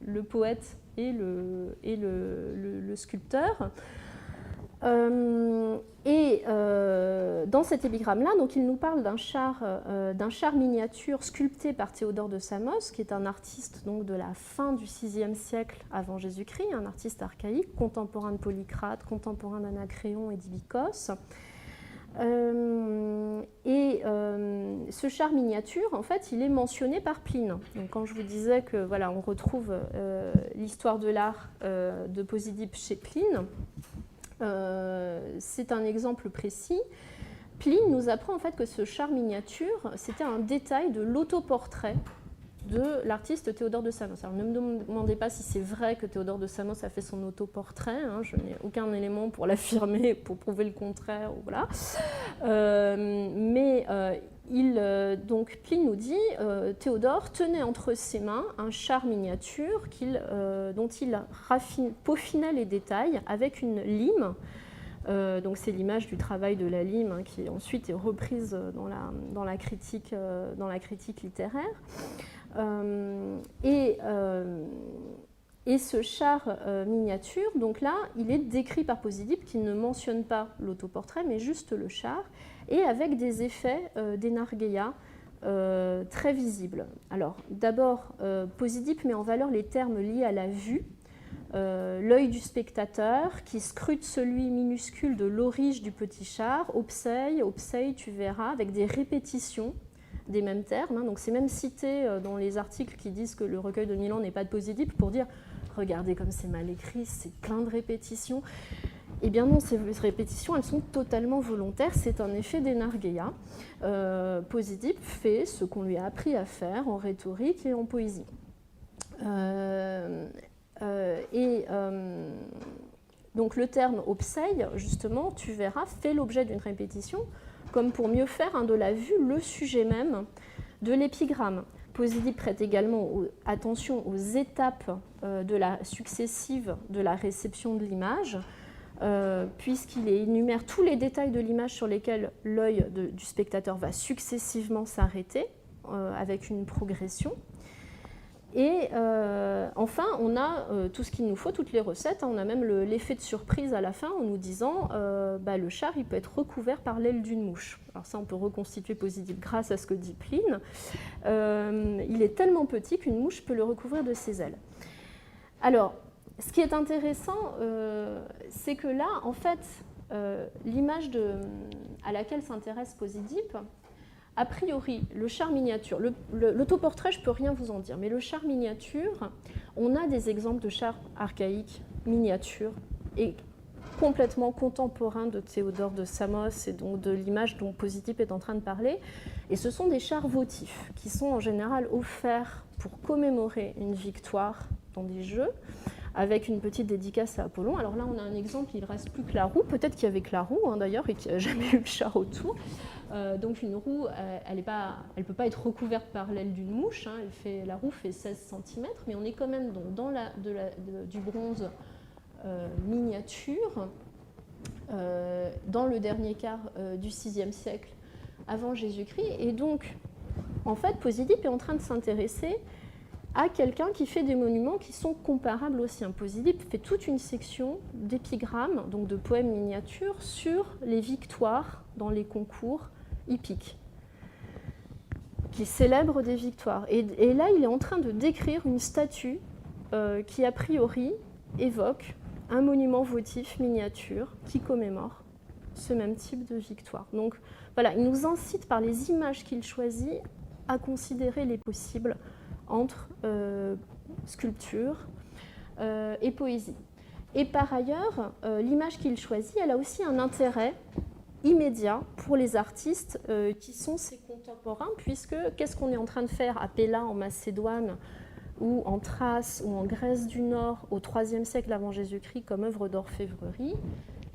le poète et le sculpteur. Dans cet épigramme-là, donc, il nous parle d'un char miniature sculpté par Théodore de Samos, qui est un artiste donc, de la fin du VIe siècle avant Jésus-Christ, un artiste archaïque, contemporain de Polycrate, contemporain d'Anacréon et d'Ibycos. Ce char miniature, en fait, il est mentionné par Pline. Donc, quand je vous disais que voilà, on retrouve l'histoire de l'art de Posédipe chez Pline, c'est un exemple précis. Pline nous apprend en fait que ce char miniature, c'était un détail de l'autoportrait de l'artiste Théodore de Samos. Alors ne me demandez pas si c'est vrai que Théodore de Samos a fait son autoportrait, je n'ai aucun élément pour l'affirmer, pour prouver le contraire, voilà. Donc Pline nous dit Théodore tenait entre ses mains un char miniature dont il peaufinait les détails avec une lime. Donc c'est l'image du travail de la lime qui ensuite est reprise dans la critique littéraire. Et ce char miniature, donc là, il est décrit par Posédipe qui ne mentionne pas l'autoportrait, mais juste le char, et avec des effets d'Enargeia très visibles. Alors, d'abord, Posédipe met en valeur les termes liés à la vue, l'œil du spectateur qui scrute celui minuscule de l'aurige du petit char, obseille, tu verras, avec des répétitions des mêmes termes. Donc c'est même cité dans les articles qui disent que le recueil de Milan n'est pas de Posédipe pour dire regardez comme c'est mal écrit, c'est plein de répétitions. Eh bien non, ces répétitions, elles sont totalement volontaires, c'est un effet d'Enargeia. Posédipe fait ce qu'on lui a appris à faire en rhétorique et en poésie. Donc le terme obseille, justement, tu verras, fait l'objet d'une répétition, comme pour mieux faire de la vue le sujet même de l'épigramme. Posidip prête également attention aux étapes successives de la réception de l'image, puisqu'il énumère tous les détails de l'image sur lesquels l'œil du spectateur va successivement s'arrêter, avec une progression. Et enfin, on a tout ce qu'il nous faut, toutes les recettes. On a même l'effet de surprise à la fin en nous disant le char il peut être recouvert par l'aile d'une mouche. Alors ça, on peut reconstituer Posidip grâce à ce que dit Pline. Il est tellement petit qu'une mouche peut le recouvrir de ses ailes. Alors, ce qui est intéressant, c'est que là, en fait, l'image à laquelle s'intéresse Posidip, a priori, le char miniature, l'autoportrait, je ne peux rien vous en dire, mais le char miniature, on a des exemples de chars archaïques miniatures et complètement contemporains de Théodore de Samos et donc de l'image dont Posidip est en train de parler. Et ce sont des chars votifs qui sont en général offerts pour commémorer une victoire dans des jeux, avec une petite dédicace à Apollon. Alors là, on a un exemple, il ne reste plus que la roue. Peut-être qu'il y avait que la roue, d'ailleurs, et qu'il n'y a jamais eu de char autour. Donc une roue, elle ne peut pas être recouverte par l'aile d'une mouche. La roue fait 16 cm, mais on est quand même donc dans du bronze miniature, dans le dernier quart du VIe siècle avant Jésus-Christ. Et donc, en fait, Posidip est en train de s'intéresser à quelqu'un qui fait des monuments qui sont comparables aussi. Posidip fait toute une section d'épigrammes, donc de poèmes miniatures, sur les victoires dans les concours hippiques, qui célèbrent des victoires. Et là, il est en train de décrire une statue qui, a priori, évoque un monument votif miniature qui commémore ce même type de victoire. Donc voilà, il nous incite par les images qu'il choisit à considérer les possibles entre sculpture et poésie. Et par ailleurs, l'image qu'il choisit, elle a aussi un intérêt immédiat pour les artistes qui sont ses contemporains, puisque qu'est-ce qu'on est en train de faire à Pella en Macédoine ou en Thrace ou en Grèce du Nord au IIIe siècle avant Jésus-Christ comme œuvre d'orfèvrerie?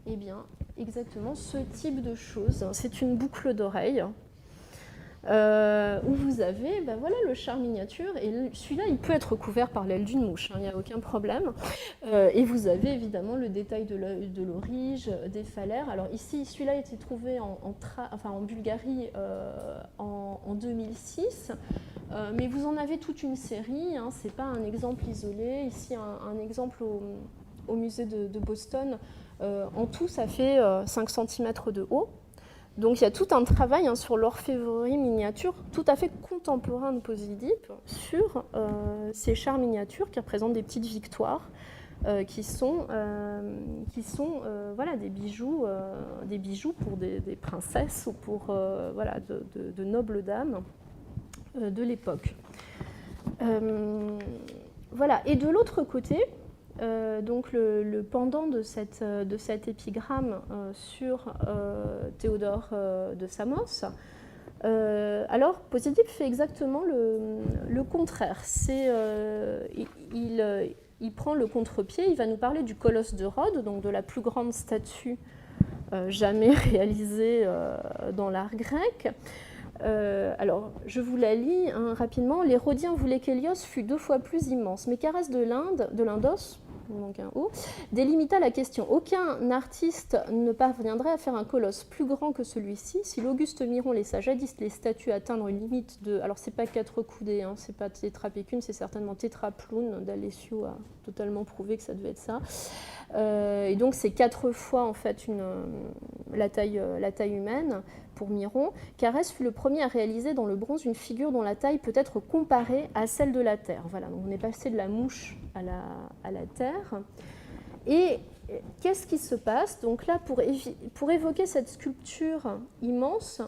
Eh bien, exactement ce type de choses. C'est une boucle d'oreille où vous avez voilà, le char miniature, et celui-là, il peut être recouvert par l'aile d'une mouche, il n'y a aucun problème. Et vous avez évidemment le détail de l'orige, des phallaires. Alors ici, celui-là a été trouvé en Bulgarie en 2006, mais vous en avez toute une série, ce n'est pas un exemple isolé. Ici, un exemple au musée de Boston. En tout, ça fait 5 cm de haut. Donc il y a tout un travail sur l'orfèvrerie miniature tout à fait contemporain de Posidip sur ces chars miniatures qui représentent des petites victoires qui sont voilà, des bijoux pour des princesses ou pour voilà, de nobles dames de l'époque. Voilà. Et de l'autre côté, donc le pendant de cet épigramme sur Théodore de Samos, alors Posidip fait exactement le contraire. Il prend le contre-pied, il va nous parler du colosse de Rhodes, donc de la plus grande statue jamais réalisée dans l'art grec. Alors, je vous la lis rapidement. Les Rhodiens voulaient qu'Hélios fût 2 fois plus immense, mais Carès de l'Indos, donc un O, délimita la question. Aucun artiste ne parviendrait à faire un colosse plus grand que celui-ci. Si l'Auguste Miron laissa jadis les statues atteindre une limite de... Alors, c'est pas 4 coudées, c'est pas tétrapécune, c'est certainement tétraploun. D'Alessio a totalement prouvé que ça devait être ça. Et donc, c'est 4 fois, en fait, la taille humaine pour Miron. Carès fut le premier à réaliser dans le bronze une figure dont la taille peut être comparée à celle de la Terre. Voilà, donc on est passé de la mouche à la Terre. Et qu'est-ce qui se passe? Donc là, pour évoquer cette sculpture immense,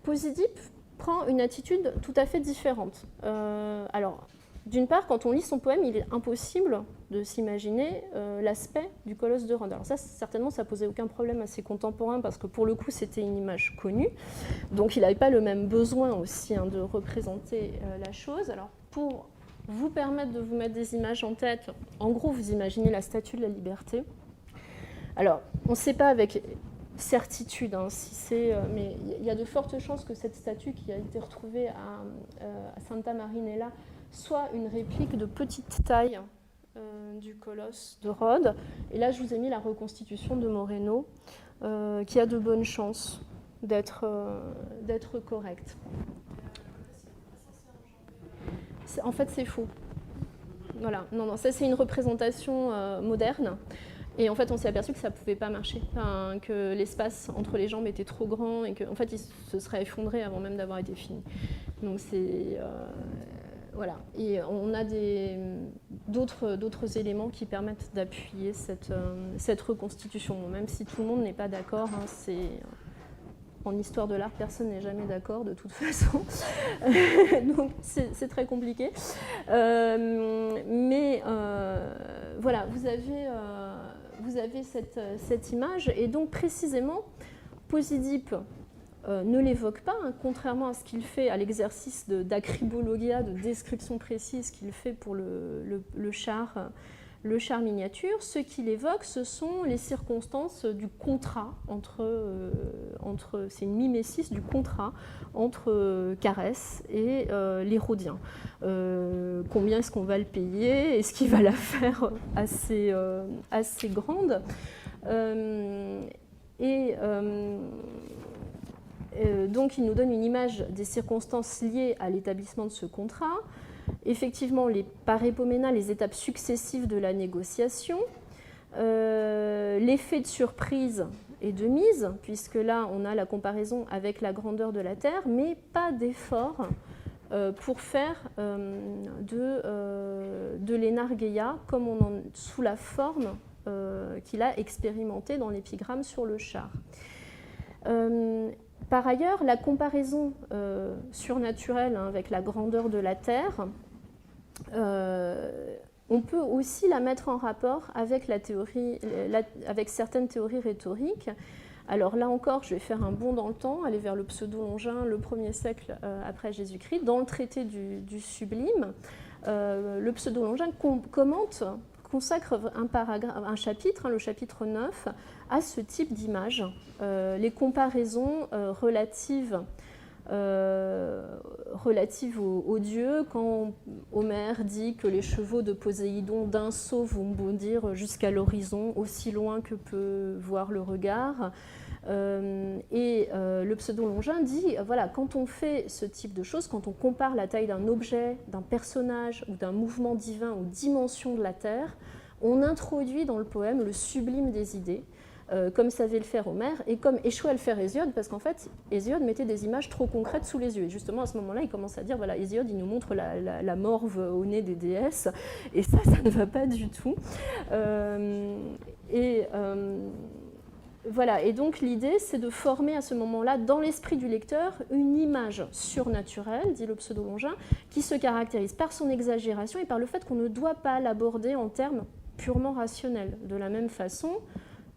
Posidip prend une attitude tout à fait différente. Alors, d'une part, quand on lit son poème, il est impossible de s'imaginer l'aspect du colosse de Rhodes. Alors ça, certainement, ça posait aucun problème à ses contemporains parce que pour le coup, c'était une image connue. Donc, il n'avait pas le même besoin aussi de représenter la chose. Alors, pour vous permettre de vous mettre des images en tête, en gros, vous imaginez la Statue de la Liberté. Alors, on ne sait pas avec certitude, hein, mais il y a de fortes chances que cette statue qui a été retrouvée à Santa Marinella soit une réplique de petite taille du colosse de Rhodes. Et là, je vous ai mis la reconstitution de Moreno, qui a de bonnes chances d'être correcte. En fait, c'est faux. Voilà, non, ça c'est une représentation moderne. Et en fait, on s'est aperçu que ça ne pouvait pas marcher, que l'espace entre les jambes était trop grand et qu'en fait, il se serait effondré avant même d'avoir été fini. Donc c'est... voilà. Et on a d'autres éléments qui permettent d'appuyer cette reconstitution. Même si tout le monde n'est pas d'accord, hein, en histoire de l'art, personne n'est jamais d'accord de toute façon. Donc c'est très compliqué. Mais voilà, vous avez cette image. Et donc précisément, Posidip ne l'évoque pas, hein, contrairement à ce qu'il fait, à l'exercice d'acribologia, de description précise qu'il fait pour le char miniature. Ce qu'il évoque, ce sont les circonstances du contrat c'est une mimésis du contrat entre Carès et l'Hérodien. Combien est-ce qu'on va le payer? Est-ce qu'il va la faire assez grande? Donc il nous donne une image des circonstances liées à l'établissement de ce contrat. Effectivement, les parépomena, les étapes successives de la négociation, l'effet de surprise et de mise, puisque là on a la comparaison avec la grandeur de la Terre, mais pas d'effort pour faire de l'Enargeia comme sous la forme qu'il a expérimentée dans l'épigramme sur le char. Par ailleurs, la comparaison surnaturelle, hein, avec la grandeur de la Terre, on peut aussi la mettre en rapport avec avec certaines théories rhétoriques. Alors là encore, je vais faire un bond dans le temps, aller vers le pseudo-longin, le 1er siècle après Jésus-Christ. Dans le traité du Sublime, le pseudo-longin consacre un chapitre, hein, le chapitre 9, à ce type d'image, les comparaisons relatives aux dieux, quand Homère dit que les chevaux de Poséidon d'un saut vont bondir jusqu'à l'horizon, aussi loin que peut voir le regard. Le pseudo-longin dit, voilà, quand on fait ce type de choses, quand on compare la taille d'un objet, d'un personnage ou d'un mouvement divin aux dimensions de la Terre, on introduit dans le poème le sublime des idées, comme savait le faire Homère, et comme échouait à le faire Hésiode, parce qu'en fait, Hésiode mettait des images trop concrètes sous les yeux. Et justement, à ce moment-là, il commence à dire, voilà, Hésiode, il nous montre la morve au nez des déesses, et ça ne va pas du tout. Voilà, et donc l'idée, c'est de former à ce moment-là, dans l'esprit du lecteur, une image surnaturelle, dit le pseudo-longin, qui se caractérise par son exagération et par le fait qu'on ne doit pas l'aborder en termes purement rationnels. De la même façon,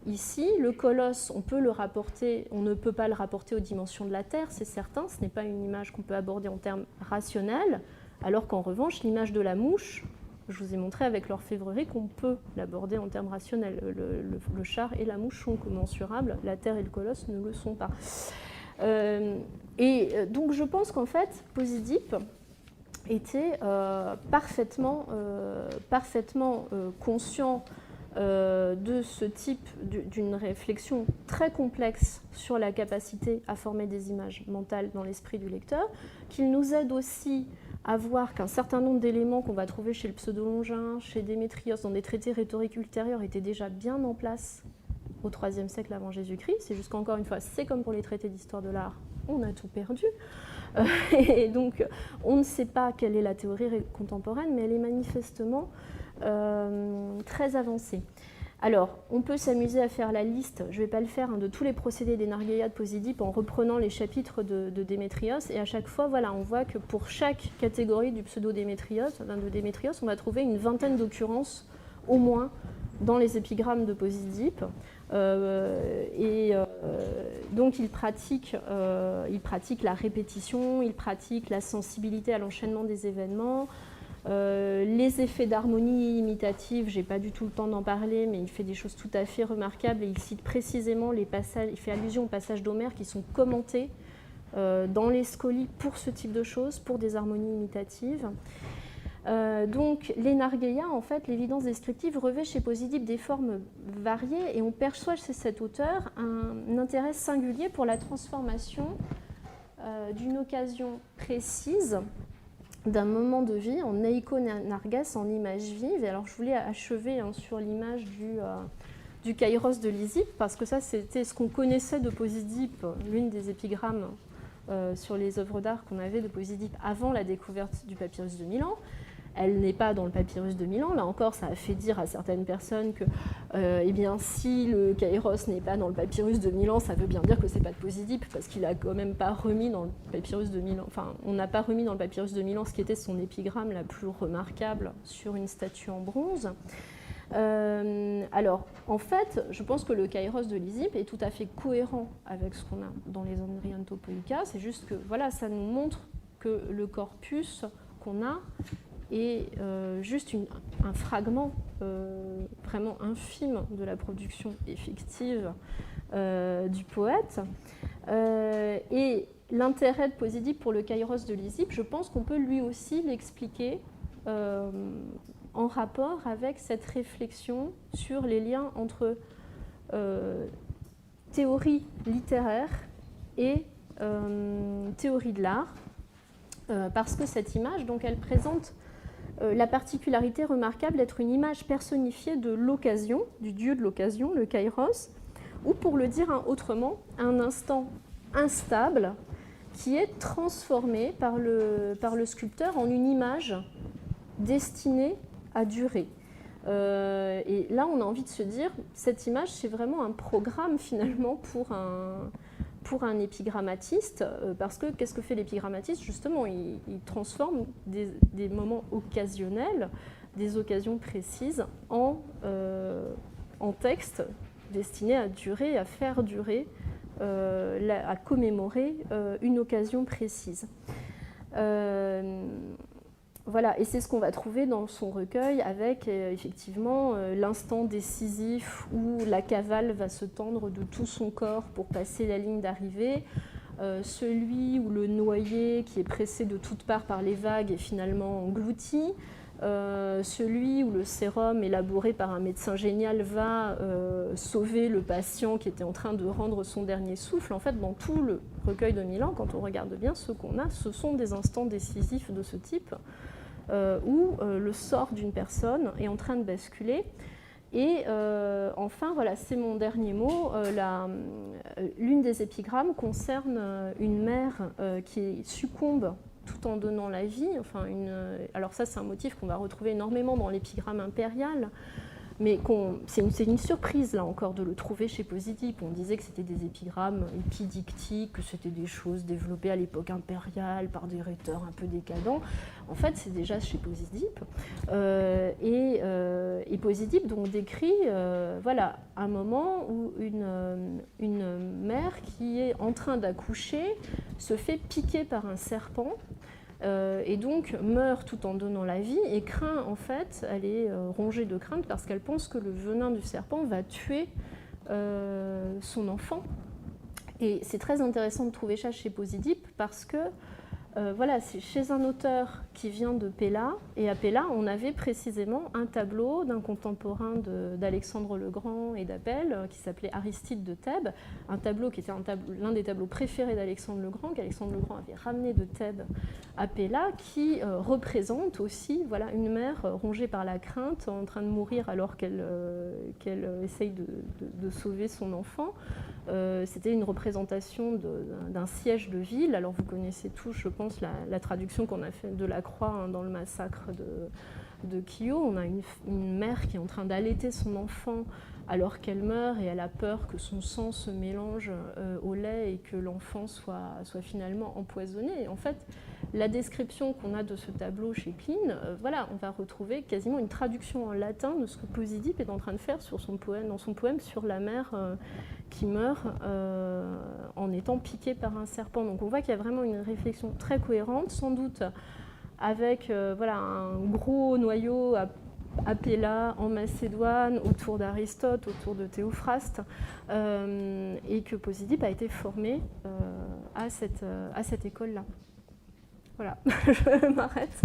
ici, le colosse, on ne peut pas le rapporter aux dimensions de la Terre, c'est certain, ce n'est pas une image qu'on peut aborder en termes rationnels, alors qu'en revanche, l'image de la mouche, je vous ai montré avec l'orfèvrerie qu'on peut l'aborder en termes rationnels. Le char et la mouche sont commensurables, la Terre et le colosse ne le sont pas. Donc je pense qu'en fait, Posidip était parfaitement conscient de ce type d'une réflexion très complexe sur la capacité à former des images mentales dans l'esprit du lecteur, qu'il nous aide aussi à voir qu'un certain nombre d'éléments qu'on va trouver chez le pseudo-longin, chez Démétrios, dans des traités rhétoriques ultérieurs, étaient déjà bien en place au IIIe siècle avant Jésus-Christ. C'est juste qu'encore une fois, c'est comme pour les traités d'histoire de l'art, on a tout perdu. Et donc, on ne sait pas quelle est la théorie contemporaine, mais elle est manifestement très avancée. Alors, on peut s'amuser à faire la liste, je ne vais pas le faire, hein, de tous les procédés d'Enargeia de Posidip en reprenant les chapitres de Démétrios, et à chaque fois, voilà, on voit que pour chaque catégorie du pseudo-Démétrios, de Démétrios, on va trouver une vingtaine d'occurrences au moins dans les épigrammes de Posidip. Donc il pratique la répétition, il pratique la sensibilité à l'enchaînement des événements, Les effets d'harmonie imitative, j'ai pas du tout le temps d'en parler, mais il fait des choses tout à fait remarquables et il cite précisément les passages, il fait allusion aux passages d'Homère qui sont commentés dans les scolies pour ce type de choses, pour des harmonies imitatives. Donc l'Enargeia, en fait, l'évidence descriptive revêt chez Posidip des formes variées et on perçoit chez cet auteur un intérêt singulier pour la transformation d'une occasion précise d'un moment de vie en eikonargas, en image vive. Et alors je voulais achever sur l'image du Kairos de Lysippe, parce que ça c'était ce qu'on connaissait de Posidip, l'une des épigrammes sur les œuvres d'art qu'on avait de Posidip avant la découverte du papyrus de Milan. Elle n'est pas dans le papyrus de Milan. Là encore, ça a fait dire à certaines personnes que eh bien, si le Kairos n'est pas dans le papyrus de Milan, ça veut bien dire que ce n'est pas de Posidip, parce qu'il n'a quand même pas remis dans le papyrus de Milan. Enfin, on n'a pas remis dans le papyrus de Milan ce qui était son épigramme la plus remarquable sur une statue en bronze. Alors, en fait, je pense que le Kairos de Lysippe est tout à fait cohérent avec ce qu'on a dans les Andriantopoïka. C'est juste que voilà, ça nous montre que le corpus qu'on a est juste un fragment vraiment infime de la production effective du poète. Et l'intérêt de Posidip pour le Kairos de Lysippe, je pense qu'on peut lui aussi l'expliquer en rapport avec cette réflexion sur les liens entre théorie littéraire et théorie de l'art, parce que cette image, donc, elle présente la particularité remarquable d'être une image personnifiée de l'occasion, du dieu de l'occasion, le Kairos, ou pour le dire autrement, un instant instable qui est transformé par le sculpteur en une image destinée à durer. Et là, on a envie de se dire, cette image, c'est vraiment un programme finalement pour un épigrammatiste, parce que qu'est-ce que fait l'épigrammatiste? Justement, il transforme des moments occasionnels, des occasions précises, en texte destiné à durer, à faire durer, à commémorer une occasion précise. Voilà, et c'est ce qu'on va trouver dans son recueil avec effectivement l'instant décisif où la cavale va se tendre de tout son corps pour passer la ligne d'arrivée, celui où le noyé qui est pressé de toutes parts par les vagues est finalement englouti, celui où le sérum élaboré par un médecin génial va sauver le patient qui était en train de rendre son dernier souffle. En fait, dans tout le recueil de Milan, quand on regarde bien, ce qu'on a, ce sont des instants décisifs de ce type, où le sort d'une personne est en train de basculer. Et enfin, voilà, c'est mon dernier mot. L'une des épigrammes concerne une mère qui succombe tout en donnant la vie. Enfin, alors ça, c'est un motif qu'on va retrouver énormément dans l'épigramme impérial, mais c'est une surprise, là encore, de le trouver chez Posidip. On disait que c'était des épigrammes épidictiques, que c'était des choses développées à l'époque impériale par des rhéteurs un peu décadents. En fait, c'est déjà chez Posidip. Et Posidip donc, décrit voilà, un moment où une mère qui est en train d'accoucher se fait piquer par un serpent, et donc meurt tout en donnant la vie et craint, en fait, elle est rongée de crainte parce qu'elle pense que le venin du serpent va tuer son enfant. Et c'est très intéressant de trouver ça chez Posidip parce que voilà, c'est chez un auteur qui vient de Pella, et à Pella, on avait précisément un tableau d'un contemporain d'Alexandre le Grand et d'Apelle, qui s'appelait Aristide de Thèbes, un tableau qui était l'un des tableaux préférés d'Alexandre le Grand, qu'Alexandre le Grand avait ramené de Thèbes à Pella, qui représente aussi voilà, une mère rongée par la crainte, en train de mourir alors qu'elle essaye de sauver son enfant. C'était une représentation d'un siège de ville. Alors vous connaissez tous, je pense, la traduction qu'on a fait de la croix dans le massacre de Kio. On a une mère qui est en train d'allaiter son enfant alors qu'elle meurt et elle a peur que son sang se mélange au lait et que l'enfant soit finalement empoisonné. Et en fait, la description qu'on a de ce tableau chez Pline, voilà, on va retrouver quasiment une traduction en latin de ce que Posidip est en train de faire dans son poème sur la mère qui meurt en étant piquée par un serpent. Donc on voit qu'il y a vraiment une réflexion très cohérente, sans doute avec voilà, un gros noyau à Péla, en Macédoine, autour d'Aristote, autour de Théophraste, et que Posidip a été formé à cette école-là. Voilà, je m'arrête.